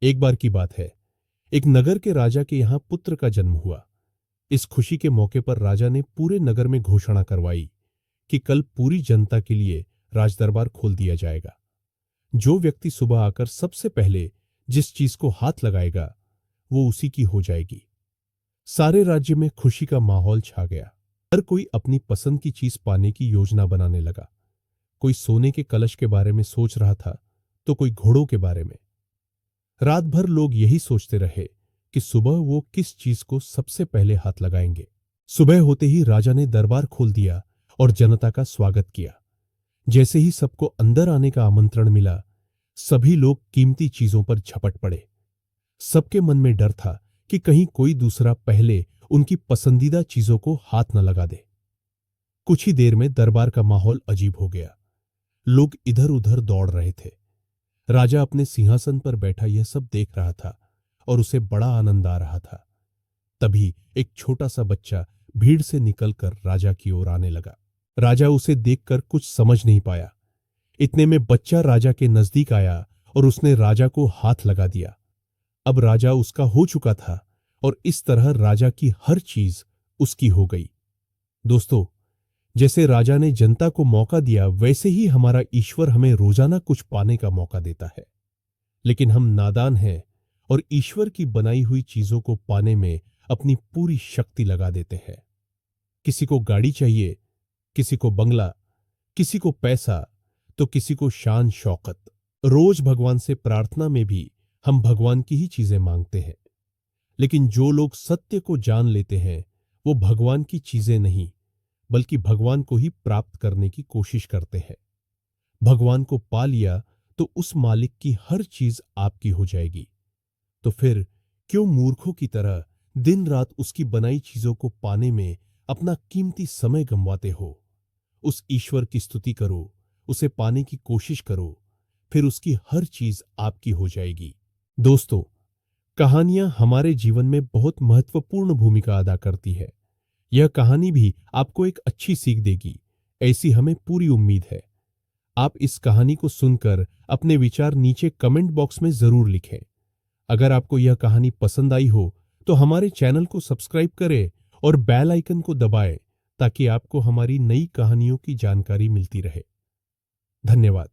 एक बार की बात है, एक नगर के राजा के यहाँ पुत्र का जन्म हुआ। इस खुशी के मौके पर राजा ने पूरे नगर में घोषणा करवाई कि कल पूरी जनता के लिए राजदरबार खोल दिया जाएगा। जो व्यक्ति सुबह आकर सबसे पहले जिस चीज को हाथ लगाएगा वो उसी की हो जाएगी। सारे राज्य में खुशी का माहौल छा गया। हर कोई अपनी पसंद की चीज पाने की योजना बनाने लगा। कोई सोने के कलश के बारे में सोच रहा था तो कोई घोड़ों के बारे में। रात भर लोग यही सोचते रहे कि सुबह वो किस चीज को सबसे पहले हाथ लगाएंगे। सुबह होते ही राजा ने दरबार खोल दिया और जनता का स्वागत किया। जैसे ही सबको अंदर आने का आमंत्रण मिला, सभी लोग कीमती चीजों पर झपट पड़े। सबके मन में डर था कि कहीं कोई दूसरा पहले उनकी पसंदीदा चीजों को हाथ न लगा दे। कुछ ही देर में दरबार का माहौल अजीब हो गया। लोग इधर उधर दौड़ रहे थे। राजा अपने सिंहासन पर बैठा यह सब देख रहा था और उसे बड़ा आनंद आ रहा था। तभी एक छोटा सा बच्चा भीड़ से निकलकर राजा की ओर आने लगा। राजा उसे देखकर कुछ समझ नहीं पाया। इतने में बच्चा राजा के नजदीक आया और उसने राजा को हाथ लगा दिया। अब राजा उसका हो चुका था और इस तरह राजा की हर चीज उसकी हो गई। दोस्तों, जैसे राजा ने जनता को मौका दिया, वैसे ही हमारा ईश्वर हमें रोजाना कुछ पाने का मौका देता है। लेकिन हम नादान हैं और ईश्वर की बनाई हुई चीजों को पाने में अपनी पूरी शक्ति लगा देते हैं। किसी को गाड़ी चाहिए, किसी को बंगला, किसी को पैसा, तो किसी को शान शौकत। रोज भगवान से प्रार्थना में भी हम भगवान की ही चीजें मांगते हैं। लेकिन जो लोग सत्य को जान लेते हैं वो भगवान की चीजें नहीं बल्कि भगवान को ही प्राप्त करने की कोशिश करते हैं। भगवान को पा लिया तो उस मालिक की हर चीज आपकी हो जाएगी। तो फिर क्यों मूर्खों की तरह दिन रात उसकी बनाई चीजों को पाने में अपना कीमती समय गंवाते हो। उस ईश्वर की स्तुति करो, उसे पाने की कोशिश करो, फिर उसकी हर चीज आपकी हो जाएगी। दोस्तों, कहानियां हमारे जीवन में बहुत महत्वपूर्ण भूमिका अदा करती है। यह कहानी भी आपको एक अच्छी सीख देगी, ऐसी हमें पूरी उम्मीद है। आप इस कहानी को सुनकर अपने विचार नीचे कमेंट बॉक्स में जरूर लिखें। अगर आपको यह कहानी पसंद आई हो तो हमारे चैनल को सब्सक्राइब करें और बेल आइकन को दबाएं ताकि आपको हमारी नई कहानियों की जानकारी मिलती रहे। धन्यवाद।